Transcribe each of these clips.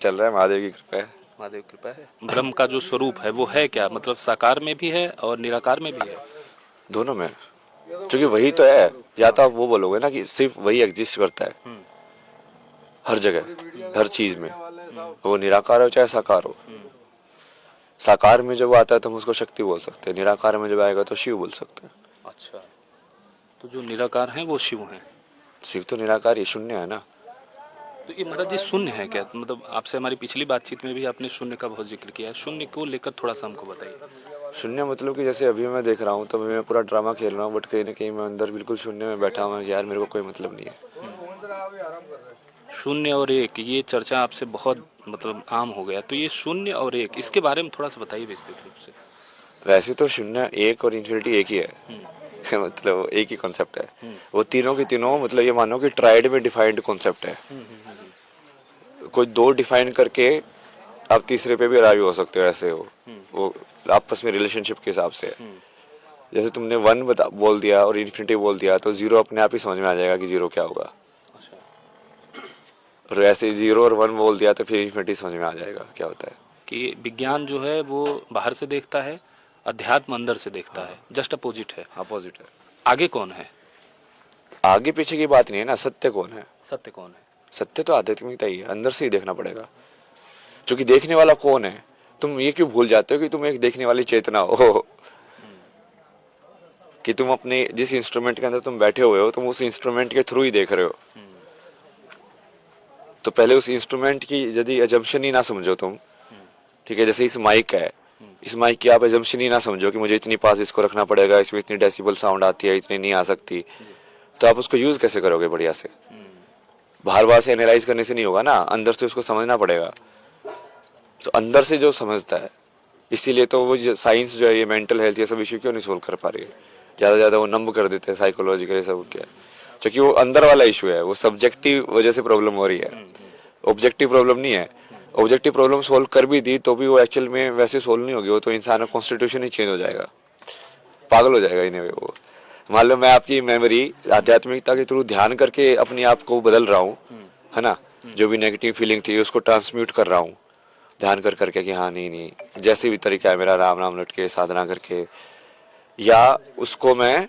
चल रहा है, महादेव की कृपा है। महादेव कृपा है। ब्रह्म का जो स्वरूप है वो है क्या, मतलब साकार में भी है और निराकार में भी है? दोनों में, क्योंकि वही तो है। या तो आप वो बोलोगे ना कि सिर्फ वही एग्जिस्ट करता है हर जगह, हर चीज में, वो निराकार हो चाहे साकार हो। साकार में जब आता है तो हम उसको शक्ति बोल सकते हैं, निराकार में जब आएगा तो शिव बोल सकते हैं। अच्छा, तो जो निराकार हैं वो शिव हैं। शिव तो निराकार ही शून्य है ना। तो ये महाराज जी शून्य है क्या, मतलब आपसे हमारी पिछली बातचीत में भी आपने शून्य का बहुत जिक्र किया है, शून्य को लेकर थोड़ा सा हमको बताइए। शून्य मतलब कि जैसे अभी मैं देख रहा हूँ तो मैं पूरा ड्रामा खेल रहा हूँ, बट कहीं ना कहीं मैं अंदर बिल्कुल शून्य में बैठा हूँ यार, मेरे को कोई मतलब नहीं है। शून्य और एक, ये चर्चा आपसे बहुत मतलब आम हो गया, तो ये शून्य और एक, इसके बारे में थोड़ा सा बताइए विस्तृत रूप से। वैसे तो शून्य एक और इन्फिनिटी एक ही है मतलब एक ही कॉन्सेप्ट है। वो तीनों की तीनों मतलब ये मानो कि ट्राइड में डिफाइंड कॉन्सेप्ट है। कोई दो डिफाइन करके आप तीसरे पे भी राजी हो सकते हो, ऐसे हो वो आपस में रिलेशनशिप के हिसाब से है। जैसे तुमने वन बता बोल दिया और इन्फिनिटी बोल दिया तो जीरो अपने आप ही समझ में आ जाएगा कि जीरो क्या होगा। अच्छा, और ऐसे जीरो और वन बोल दिया तो फिर इन्फिनिटी समझ में आ जाएगा क्या होता है। कि विज्ञान जो है वो बाहर से देखता है, अध्यात्म अंदर से देखता है, जस्ट अपोजिट है। अपोजिट है। आगे कौन है? आगे पीछे की बात नहीं है ना, सत्य कौन है। सत्य कौन है? सत्य तो आध्यात्मिकता ही है, अंदर से ही देखना पड़ेगा। क्योंकि देखने वाला कौन है, तुम ये क्यों भूल जाते हो कि तुम एक देखने वाली चेतना हो। कि तुम अपने जिस इंस्ट्रूमेंट के अंदर तुम बैठे हुए हो तुम उस इंस्ट्रूमेंट के थ्रू ही देख रहे हो। तो पहले उस इंस्ट्रूमेंट की यदि एजम्पशन ही ना समझो तुम, ठीक है, जैसे इस माइक है, इस माइक की आप एजम्पशन ही ना समझो कि मुझे इतनी पास इसको रखना पड़ेगा, इसमें इतनी डेसिबल साउंड आती है, इतनी नहीं आ सकती, तो आप उसको यूज कैसे करोगे बढ़िया से। बाहर बाहर से एनालाइज करने से नहीं होगा ना, अंदर से उसको समझना पड़ेगा। तो अंदर से जो समझता है, इसीलिए तो वो साइंस जो है ये मेंटल हेल्थ ये सब इशू क्यों नहीं सोल्व कर पा रही है। ज़्यादा ज़्यादा वो नंब कर देते हैं साइकोलॉजिकल सब क्या, क्योंकि वो अंदर वाला इशू है, वो सब्जेक्टिव वजह से प्रॉब्लम हो रही है, ऑब्जेक्टिव प्रॉब्लम नहीं है। ऑब्जेक्टिव प्रॉब्लम सोल्व कर भी दी तो भी वो एक्चुअल में वैसे सोल्व नहीं होगी, वो तो इंसान का कॉन्स्टिट्यूशन ही चेंज हो जाएगा, पागल हो जाएगा इन्हें वो। मान लो मैं आपकी मेमोरी आध्यात्मिकता के थ्रू ध्यान करके अपने आप को बदल रहा हूँ, है ना, जो भी नेगेटिव फीलिंग थी उसको ट्रांसम्यूट कर रहा हूँ ध्यान कर करके कि हाँ नहीं नहीं जैसे भी तरीका है मेरा, राम नाम लट के साधना करके, या उसको मैं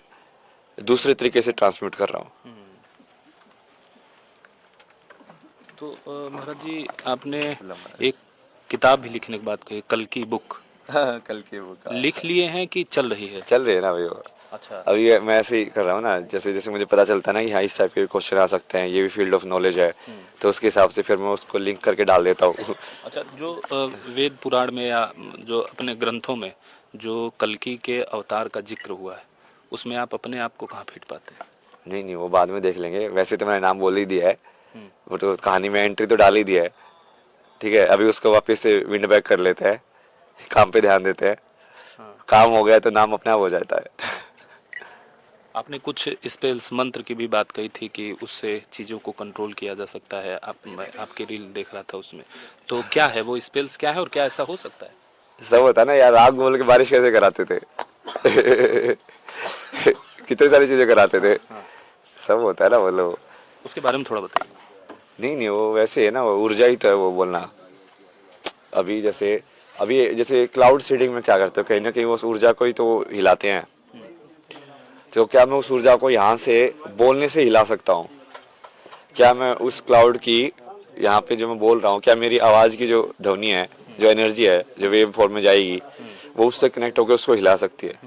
दूसरे तरीके से ट्रांसम्यूट कर रहा हूँ। तो महाराज जी आपने एक किताब भी लिखने की बात कही, कल की बुक हाँ, कल की वो का लिख लिए हैं कि चल रही है? चल रही है ना भाई वो। अच्छा। अभी मैं ऐसे ही कर रहा हूँ ना, जैसे जैसे मुझे पता चलता है ना कि हाँ इस टाइप के क्वेश्चन आ सकते हैं, ये भी फील्ड ऑफ नॉलेज है, तो उसके हिसाब से फिर मैं उसको लिंक करके डाल देता हूँ। अच्छा, जो वेद पुराण में या जो अपने ग्रंथों में जो कल्कि के अवतार का जिक्र हुआ है, उसमें आप अपने आप को कहाँ फिट पाते हैं? नहीं नहीं वो बाद में देख लेंगे, वैसे तो मैंने नाम बोल ही दिया है, वो तो कहानी में एंट्री तो डाल ही दिया है। ठीक है, अभी उसको वापस से विंड बैक कर लेते हैं, काम पे ध्यान देते हैं। हाँ। काम हो गया तो नाम अपने आप हो जाता है। आपने कुछ स्पेल्स मंत्र की भी बात कही थी कि उससे चीज़ों को कंट्रोल किया जा सकता है, मैं आपके रील देख रहा था उसमें, तो क्या है वो स्पेल्स, क्या है और क्या ऐसा हो सकता है? सब होता है ना यार, आग बोल के बारिश कैसे कराते थे। कितनी सारी चीजें कराते थे, हाँ, सब होता है ना बोलो। उसके बारे में थोड़ा बताइए। नहीं नहीं वो वैसे है ना, वो ऊर्जा ही तो है वो बोलना। अभी जैसे क्लाउड सीडिंग में क्या करते हो, कहीं ना कहीं वो उस ऊर्जा को ही तो हिलाते हैं। तो क्या मैं उस ऊर्जा को यहाँ से बोलने से हिला सकता हूँ? क्या मैं उस क्लाउड की यहाँ पे जो मैं बोल रहा हूँ, क्या मेरी आवाज़ की जो ध्वनि है, जो एनर्जी है जो वेव फॉर्म में जाएगी, वो उससे कनेक्ट होकर उसको हिला सकती है?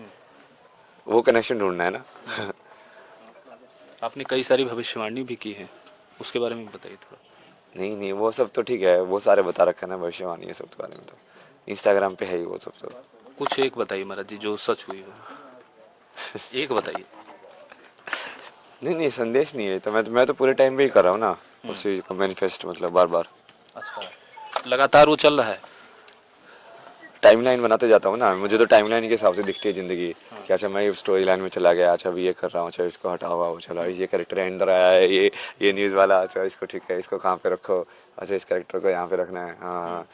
वो कनेक्शन ढूंढना है ना। आपने कई सारी भविष्यवाणी भी की है, उसके बारे में बताइए थोड़ा। नहीं नहीं वो सब तो ठीक है, वो सारे बता रखा है ना भविष्यवाणी, ये सब के बारे में तो इंस्टाग्राम पे है ही वो सब तो। कुछ एक बताइए महाराज जी जो सच हुई हो, एक बताइए। नहीं नहीं संदेश नहीं है, तो मैं तो पूरे टाइम पे ही कर रहा हूँ ना उसी को मैनिफेस्ट, मतलब बार बार अच्छा, लगातार वो चल रहा है? टाइमलाइन बनाते जाता हूँ ना, मुझे तो टाइमलाइन के हिसाब से दिखती है ज़िंदगी कि अच्छा मैं स्टोरी लाइन में चला गया, अच्छा अभी ये कर रहा हूँ, अच्छा इसको हटा हुआ वो चला, ये कैरेक्टर अंदर आया है, ये न्यूज़ वाला, अच्छा इसको ठीक है इसको कहाँ पे रखो, अच्छा इस कैरेक्टर को यहाँ पे रखना है, हाँ।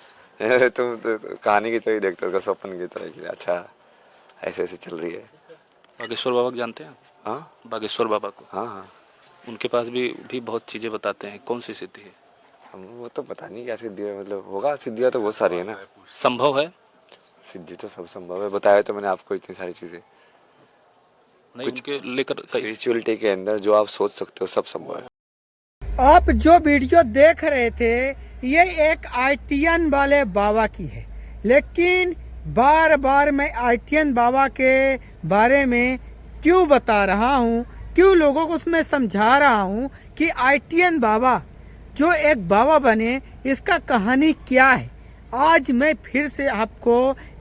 तुम तो कहानी की तरह ही देखते हो, स्वप्न की तरह कि अच्छा ऐसे ऐसे चल रही है। बागेश्वर बाबा को जानते हैं आप? हाँ बागेश्वर बाबा को, हाँ हाँ। उनके पास भी बहुत चीज़ें बताते हैं, कौन सी सिद्धि है? हम वो तो पता नहीं क्या सिद्धि है, मतलब होगा, सिद्धियाँ तो बहुत सारी है ना। संभव है? सिद्धि तो सब संभव है, बताया तो मैंने आपको इतनी सारी चीजें। नहीं, उनके लेकर कई स्पिरिचुअलिटी के अंदर जो आप सोच सकते हो सब संभव है। आप जो वीडियो देख रहे थे ये एक आईटीएन वाले बाबा की है, लेकिन बार बार मैं आईटीएन बाबा के बारे में क्यों बता रहा हूँ, क्यों लोगों को उसमें समझा रहा हूँ कि आईटीएन बाबा जो एक बाबा बने इसका कहानी क्या है। आज मैं फिर से आपको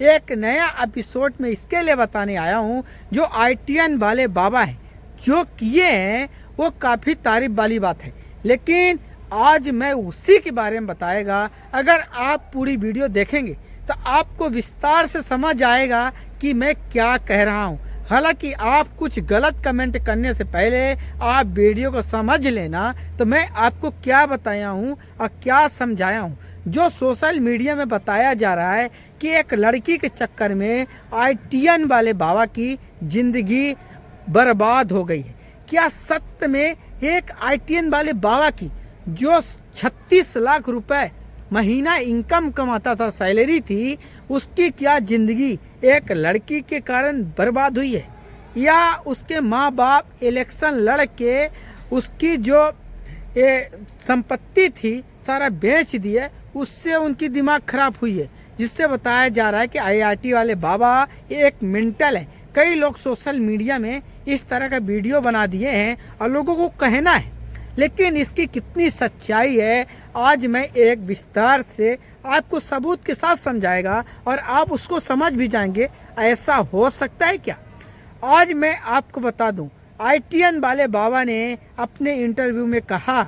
एक नया एपिसोड में इसके लिए बताने आया हूँ। जो आईटीएन वाले बाबा हैं जो किए हैं वो काफ़ी तारीफ वाली बात है, लेकिन आज मैं उसी के बारे में बताएगा। अगर आप पूरी वीडियो देखेंगे तो आपको विस्तार से समझ आएगा कि मैं क्या कह रहा हूँ। हालांकि आप कुछ गलत कमेंट करने से पहले आप वीडियो को समझ लेना तो मैं आपको क्या बताया हूँ और क्या समझाया हूँ। जो सोशल मीडिया में बताया जा रहा है कि एक लड़की के चक्कर में आईटीएन वाले बाबा की जिंदगी बर्बाद हो गई है, क्या सत्य में एक आईटीएन वाले बाबा की जो 36 लाख रुपए महीना इनकम कमाता था, सैलरी थी, उसकी क्या जिंदगी एक लड़की के कारण बर्बाद हुई है? या उसके माँ बाप इलेक्शन लड़ के उसकी जो संपत्ति थी सारा बेच दिए, उससे उनकी दिमाग खराब हुई है, जिससे बताया जा रहा है कि आईआईटी वाले बाबा एक मेंटल है। कई लोग सोशल मीडिया में इस तरह का वीडियो बना दिए हैं और लोगों को कहना है, लेकिन इसकी कितनी सच्चाई है आज मैं एक विस्तार से आपको सबूत के साथ समझाएगा और आप उसको समझ भी जाएंगे ऐसा हो सकता है क्या। आज मैं आपको बता दूं, आईटीएन वाले बाबा ने अपने इंटरव्यू में कहा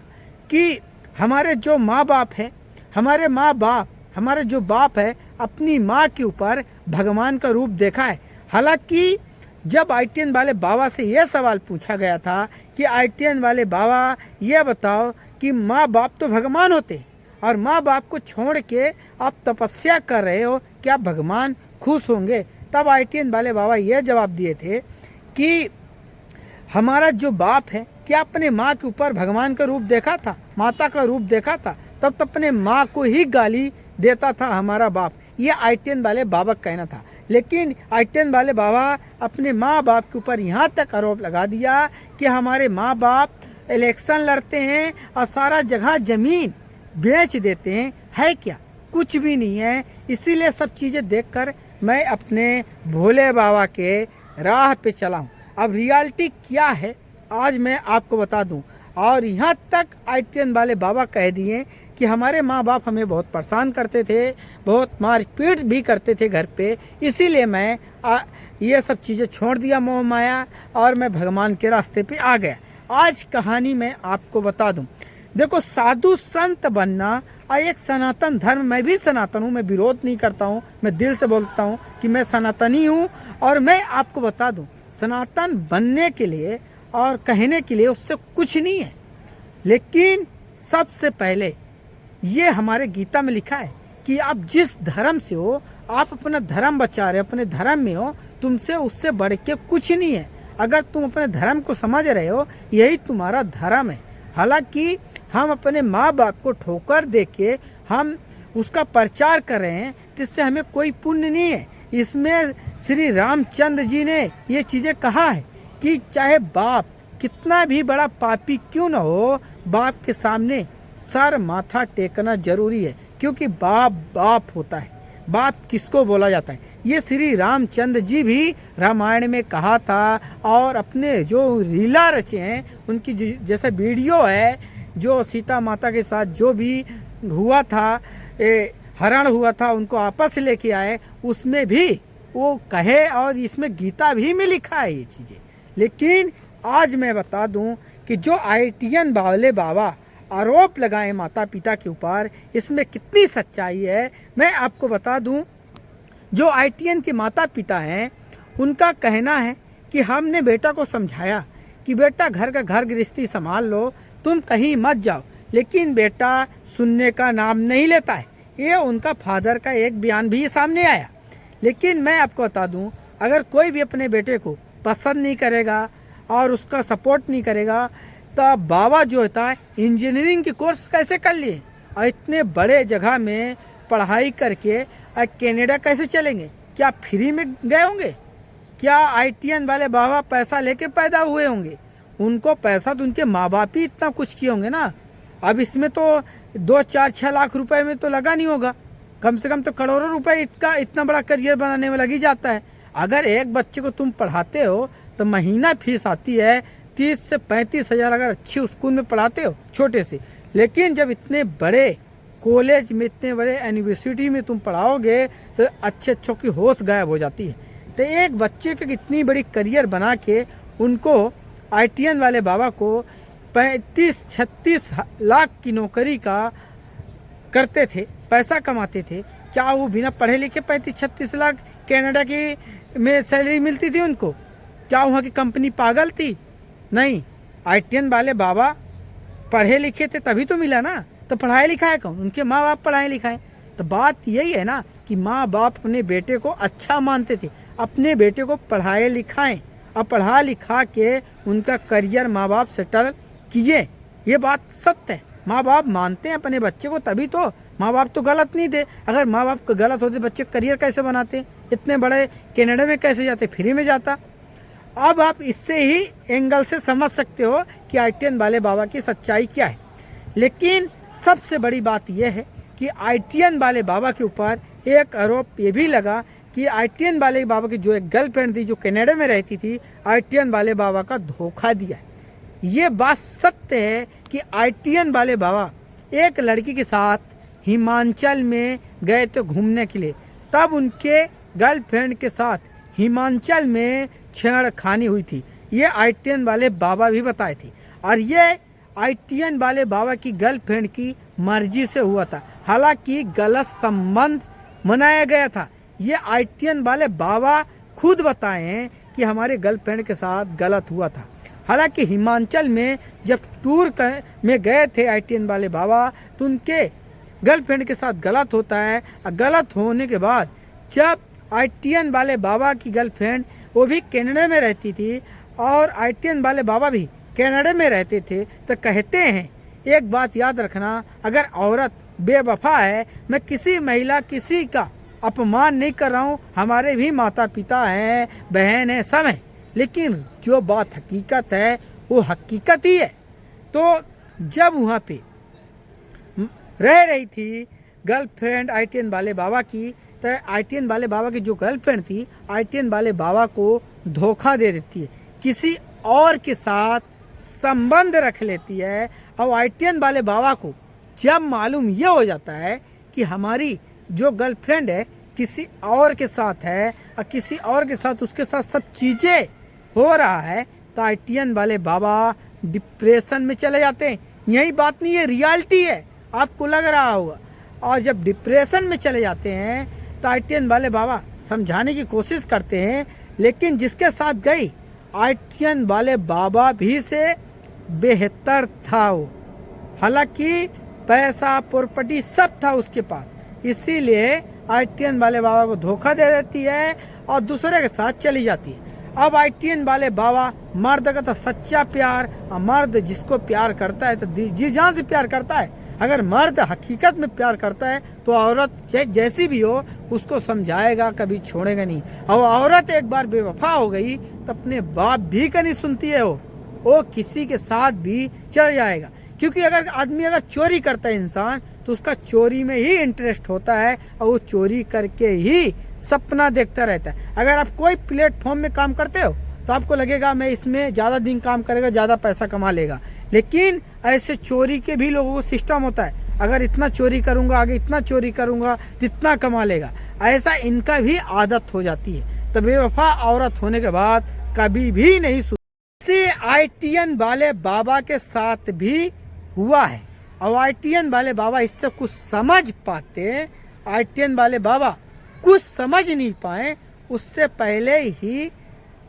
कि हमारे जो माँ बाप हैं, हमारे जो बाप है अपनी माँ के ऊपर भगवान का रूप देखा है। हालांकि जब आईटीएन वाले बाबा से यह सवाल पूछा गया था कि आईटीएन वाले बाबा ये बताओ कि माँ बाप तो भगवान होते हैं और माँ बाप को छोड़ के आप तपस्या कर रहे हो, क्या भगवान खुश होंगे? तब आईटीएन वाले बाबा ये जवाब दिए थे कि हमारा जो बाप है क्या अपने माँ के ऊपर भगवान का रूप देखा था, माता का रूप देखा था? तब तो अपने माँ को ही गाली देता था हमारा बाप। ये आईटीएन वाले बाबा का कहना था, लेकिन आईटीएन वाले बाबा अपने माँ बाप के ऊपर यहाँ तक आरोप लगा दिया कि हमारे माँ बाप इलेक्शन लड़ते हैं और सारा जगह जमीन बेच देते हैं। है क्या? कुछ भी नहीं है। इसीलिए सब चीज़ें देखकर मैं अपने भोले बाबा के राह पे चला हूँ। अब रियलिटी क्या है आज मैं आपको बता दूं। और यहाँ तक आईटीएन वाले बाबा कह दिए कि हमारे माँ बाप हमें बहुत परेशान करते थे, बहुत मारपीट भी करते थे घर पे, इसीलिए मैं ये सब चीज़ें छोड़ दिया मोह माया और मैं भगवान के रास्ते पे आ गया। आज कहानी मैं आपको बता दूं। देखो, साधु संत बनना और एक सनातन धर्म, मैं भी सनातन हूँ, मैं विरोध नहीं करता हूँ, मैं दिल से बोलता हूँ कि मैं सनातनी हूँ। और मैं आपको बता दूं, सनातन बनने के लिए और कहने के लिए उससे कुछ नहीं है, लेकिन सबसे पहले ये हमारे गीता में लिखा है कि आप जिस धर्म से हो आप अपना धर्म बचा रहे हो, अपने धर्म में हो, तुमसे उससे बढ़ के कुछ नहीं है। अगर तुम अपने धर्म को समझ रहे हो यही तुम्हारा धर्म है। हालांकि हम अपने माँ बाप को ठोकर दे के हम उसका प्रचार कर रहे हैं, जिससे हमें कोई पुण्य नहीं है। इसमें श्री रामचंद्र जी ने ये चीज़ें कहा है कि चाहे बाप कितना भी बड़ा पापी क्यों न हो, बाप के सामने सर माथा टेकना जरूरी है, क्योंकि बाप बाप होता है। बाप किसको बोला जाता है ये श्री रामचंद्र जी भी रामायण में कहा था। और अपने जो लीला रचे हैं उनकी जैसे वीडियो है, जो सीता माता के साथ जो भी हुआ था, हरण हुआ था, उनको आपस लेके आए, उसमें भी वो कहे और इसमें गीता भी में लिखा है ये चीज़ें। लेकिन आज मैं बता दूं कि जो आईटीएन वाले बाबा आरोप लगाए माता पिता के ऊपर, इसमें कितनी सच्चाई है मैं आपको बता दूं। जो आईटीएन के माता पिता हैं उनका कहना है कि हमने बेटा को समझाया कि बेटा घर का घर गृहस्थी संभाल लो, तुम कहीं मत जाओ, लेकिन बेटा सुनने का नाम नहीं लेता है। ये उनका फादर का एक बयान भी सामने आया। लेकिन मैं आपको बता दूं, अगर कोई भी अपने बेटे को पसंद नहीं करेगा और उसका सपोर्ट नहीं करेगा, तो बाबा जो होता है इंजीनियरिंग की कोर्स कैसे कर लिए, और इतने बड़े जगह में पढ़ाई करके कनाडा कैसे चलेंगे? क्या फ्री में गए होंगे? क्या आईटीएन वाले बाबा पैसा लेके पैदा हुए होंगे? उनको पैसा तो उनके माँ बाप ही इतना कुछ किए होंगे ना। अब इसमें तो 2-4-6 लाख रुपए में तो लगा नहीं होगा, कम से कम तो करोड़ों रुपए इतना बड़ा करियर बनाने में लग ही जाता है। अगर एक बच्चे को तुम पढ़ाते हो तो महीना फीस आती है 30 से 35 हज़ार, अगर अच्छी स्कूल में पढ़ाते हो छोटे से। लेकिन जब इतने बड़े कॉलेज में, इतने बड़े यूनिवर्सिटी में तुम पढ़ाओगे तो अच्छों की होश गायब हो जाती है। तो एक बच्चे के इतनी बड़ी करियर बना के उनको आईटीएन वाले बाबा को 35-36 लाख की नौकरी का करते थे, पैसा कमाते थे। क्या वो बिना पढ़े लिखे 35-36 लाख कनाडा की में सैलरी मिलती थी उनको? क्या वहाँ की कंपनी पागल थी? नहीं, आईटीएन वाले बाबा पढ़े लिखे थे तभी तो मिला ना। तो पढ़ाए लिखाए कौन? उनके माँ बाप पढ़ाए लिखाए। तो बात यही है ना कि माँ बाप अपने बेटे को अच्छा मानते थे, अपने बेटे को पढ़ाए लिखाएं और पढ़ा लिखा के उनका करियर माँ बाप सेटल किए। ये बात सत्य है। माँ बाप मानते हैं अपने बच्चे को तभी तो। माँ बाप तो गलत नहीं थे। अगर माँ बाप गलत होते बच्चे करियर कैसे बनाते? इतने बड़े कनाडा में कैसे जाते? फ्री में जाता। अब आप इससे ही एंगल से समझ सकते हो कि आईटीएन वाले बाबा की सच्चाई क्या है। लेकिन सबसे बड़ी बात यह है कि आईटीएन वाले बाबा के ऊपर एक आरोप ये भी लगा कि आईटीएन वाले बाबा की जो एक गर्लफ्रेंड थी जो कनाडा में रहती थी, आईटीएन वाले बाबा का धोखा दिया। ये बात सत्य है कि आईटीएन वाले बाबा एक लड़की के साथ हिमाचल में गए थे घूमने के लिए, तब उनके गर्लफ्रेंड के साथ हिमाचल में छेड़खानी हुई थी। ये आईटीएन वाले बाबा भी बताए थे। और ये आईटीएन वाले बाबा की गर्लफ्रेंड की मर्जी से हुआ था, हालांकि गलत संबंध मनाया गया था। ये आईटीएन वाले बाबा खुद बताए हैं कि हमारे गर्लफ्रेंड के साथ गलत हुआ था। हालांकि हिमाचल में जब टूर में गए थे आईटीएन वाले बाबा तो उनके गर्लफ्रेंड के साथ गलत होता है। और गलत होने के बाद जब आईटीएन वाले बाबा की गर्लफ्रेंड वो भी कनाडा में रहती थी और आईटीएन वाले बाबा भी कनाडा में रहते थे, तो कहते हैं एक बात याद रखना, अगर औरत बेवफा है, मैं किसी महिला किसी का अपमान नहीं कर रहा हूँ, हमारे भी माता पिता हैं, बहन हैं, सब हैं, लेकिन जो बात हकीकत है वो हकीकत ही है। तो जब वहाँ पे रह रही थी गर्लफ्रेंड आईटीएन वाले बाबा की, तो आईटीएन वाले बाबा की जो गर्लफ्रेंड थी आईटीएन वाले बाबा को धोखा दे देती है, किसी और के साथ संबंध रख लेती है। और आईटीएन वाले बाबा को जब मालूम ये हो जाता है कि हमारी जो गर्लफ्रेंड है किसी और के साथ है और किसी और के साथ उसके साथ सब चीज़ें हो रहा है, तो आईटीएन वाले बाबा डिप्रेशन में चले जाते हैं। यही बात नहीं है, रियलिटी है, आपको लग रहा होगा। और जब डिप्रेशन में चले जाते हैं तो आईटीएन वाले बाबा समझाने की कोशिश करते हैं, लेकिन जिसके साथ गई आईटीएन वाले बाबा भी से बेहतर था वो। हालांकि पैसा प्रॉपर्टी सब था उसके पास, इसीलिए आईटीएन वाले बाबा को धोखा दे देती है और दूसरे के साथ चली जाती है। अब आईटीएन वाले बाबा मर्द का तो सच्चा प्यार, और मर्द जिसको प्यार करता है तो जी जान से प्यार करता है। अगर मर्द हकीकत में प्यार करता है तो औरत जैसी भी हो उसको समझाएगा, कभी छोड़ेगा नहीं। और औरत एक बार बेवफा हो गई तो अपने बाप भी का नहीं सुनती है, वो किसी के साथ भी चल जाएगा। क्योंकि अगर आदमी अगर चोरी करता है इंसान तो उसका चोरी में ही इंटरेस्ट होता है और वो चोरी करके ही सपना देखता रहता है। अगर आप कोई प्लेटफॉर्म में काम करते हो तो आपको लगेगा मैं इसमें ज़्यादा दिन काम करेगा, ज़्यादा पैसा कमा लेगा, लेकिन ऐसे चोरी के भी लोगों को सिस्टम होता है, अगर इतना चोरी करूंगा आगे इतना चोरी करूंगा जितना कमा लेगा, ऐसा इनका भी आदत हो जाती है। तो बेवफा औरत होने के बाद कभी भी नहीं सुनती। आईटीएन वाले बाबा के साथ भी हुआ है और आईटीएन वाले बाबा इससे कुछ समझ पाते, आईटीएन वाले बाबा कुछ समझ नहीं पाए, उससे पहले ही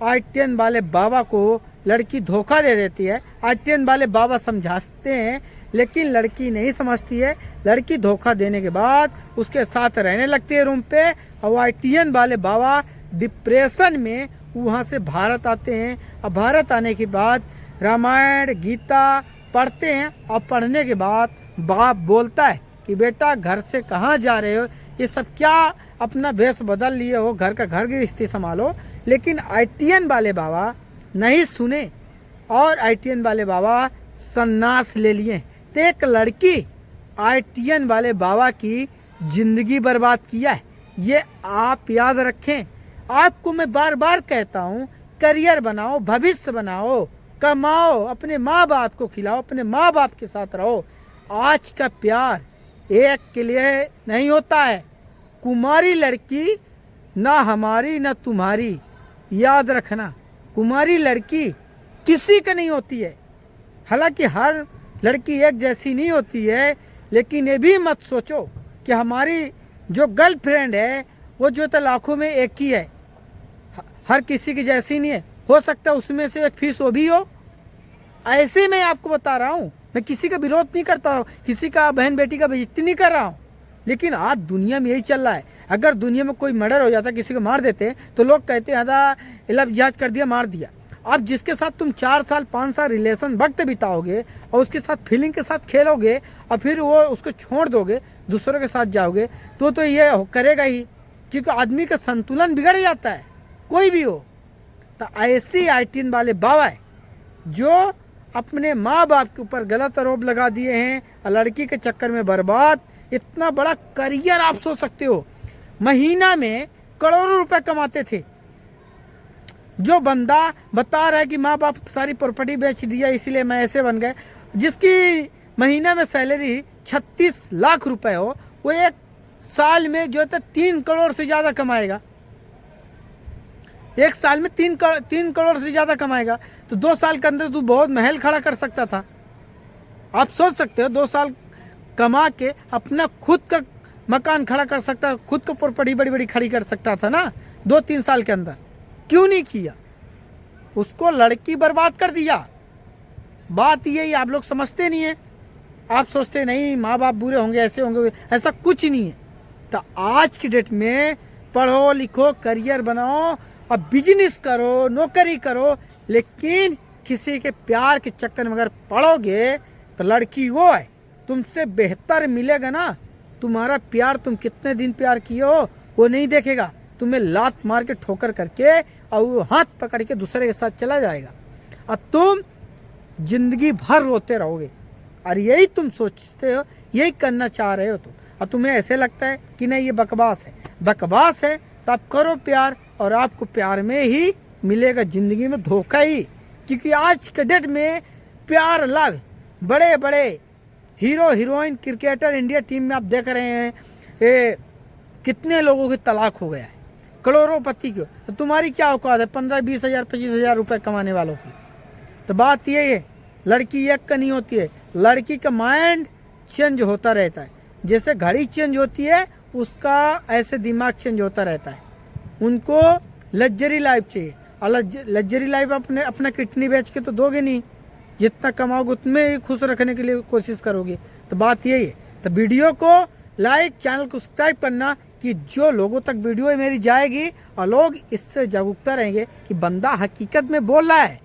आईटीएन वाले बाबा को लड़की धोखा दे देती है। आईटीएन वाले बाबा समझाते हैं लेकिन लड़की नहीं समझती है। लड़की धोखा देने के बाद उसके साथ रहने लगती है रूम पे, और आईटीएन वाले बाबा डिप्रेशन में वहाँ से भारत आते हैं। और भारत आने के बाद रामायण गीता पढ़ते हैं और पढ़ने के बाद बाप बोलता है कि बेटा घर से कहाँ जा रहे हो, ये सब क्या अपना भेष बदल लिए हो, घर का घर गृहस्थी संभालो। लेकिन आईटीएन वाले बाबा नहीं सुने और आईटीएन वाले बाबा सन्यास ले लिए। तो एक लड़की आईटीएन वाले बाबा की जिंदगी बर्बाद किया है, ये आप याद रखें। आपको मैं बार बार कहता हूँ, करियर बनाओ, भविष्य बनाओ, कमाओ, अपने माँ बाप को खिलाओ, अपने माँ बाप के साथ रहो। आज का प्यार एक के लिए नहीं होता है। कुमारी लड़की ना हमारी ना तुम्हारी, याद रखना, कुमारी लड़की किसी का नहीं होती है। हालांकि हर लड़की एक जैसी नहीं होती है, लेकिन ये भी मत सोचो कि हमारी जो गर्लफ्रेंड है वो जो तो लाखों में एक ही है, हर किसी की जैसी नहीं है। हो सकता है उसमें से एक फीस वो भी हो। ऐसे मैं आपको बता रहा हूँ, मैं किसी का विरोध नहीं करता हूँ, किसी का बहन बेटी का बेइज्जती नहीं कर रहा हूँ, लेकिन आज दुनिया में यही चल रहा है। अगर दुनिया में कोई मर्डर हो जाता, किसी को मार देते, तो लोग कहते हैं आधा लव जिहाद कर दिया, मार दिया। अब जिसके साथ तुम 4 साल 5 साल रिलेशन वक्त बिताओगे और उसके साथ फीलिंग के साथ खेलोगे और फिर वो उसको छोड़ दोगे, दूसरों के साथ जाओगे, तो ये करेगा ही, क्योंकि आदमी का संतुलन बिगड़ जाता है, कोई भी हो। तो ऐसी आईटीएन वाले बाबा है जो अपने माँ बाप के ऊपर गलत आरोप लगा दिए हैं और लड़की के चक्कर में बर्बाद। इतना बड़ा करियर आप सोच सकते हो, महीना में करोड़ों रुपए कमाते थे। जो बंदा बता रहा है कि माँ बाप सारी प्रॉपर्टी बेच दिया इसलिए मैं ऐसे बन गए, जिसकी महीना में सैलरी 36 लाख रुपए हो, वो एक साल में जो है 3 करोड़ से ज्यादा कमाएगा। एक साल में 3 करोड़ से ज्यादा कमाएगा। तो 2 साल के अंदर तू बहुत महल खड़ा कर सकता था। आप सोच सकते हो 2 साल कमा के अपना खुद का मकान खड़ा कर सकता, खुद को प्रॉपर्टी बड़ी बड़ी खड़ी कर सकता था ना 2-3 साल के अंदर। क्यों नहीं किया? उसको लड़की बर्बाद कर दिया। बात यही आप लोग समझते नहीं है। आप सोचते नहीं माँ बाप बुरे होंगे, ऐसे होंगे, ऐसा कुछ नहीं है। तो आज की डेट में पढ़ो लिखो, करियर बनाओ और बिजनेस करो, नौकरी करो, लेकिन किसी के प्यार के चक्कर में अगर पड़ोगे तो लड़की वो है, तुमसे बेहतर मिलेगा ना। तुम्हारा प्यार, तुम कितने दिन प्यार किए हो वो नहीं देखेगा, तुम्हें लात मार के ठोकर करके और वो हाथ पकड़ के दूसरे के साथ चला जाएगा और तुम जिंदगी भर रोते रहोगे। और यही तुम सोचते हो, यही करना चाह रहे हो तुम, और तुम्हें ऐसे लगता है कि नहीं ये बकवास है। बकवास है तो आप करो प्यार, और आपको प्यार में ही मिलेगा, जिंदगी में धोखा ही। क्योंकि आज के डेट में प्यार लव, बड़े बड़े hero heroine cricketer India team में आप देख रहे हैं कितने लोगों की तलाक हो गया है, करोड़ोंपति की। तो तुम्हारी क्या औकात है 15-20 हज़ार 25 हज़ार रुपये कमाने वालों की? तो बात ये है, लड़की एक का नहीं होती है, लड़की का माइंड चेंज होता रहता है। जैसे घड़ी चेंज होती है उसका ऐसे दिमाग चेंज होता रहता है। उनको लग्जरी लाइफ चाहिए, और लग्जरी लाइफ अपना किडनी बेच के तो दोगे नहीं, जितना कमाओगे उतने ही खुश रखने के लिए कोशिश करोगे। तो बात यही है। तो वीडियो को लाइक, चैनल को सब्सक्राइब करना कि जो लोगों तक वीडियो मेरी जाएगी और लोग इससे जागरूकता रहेंगे कि बंदा हकीकत में बोल रहा है।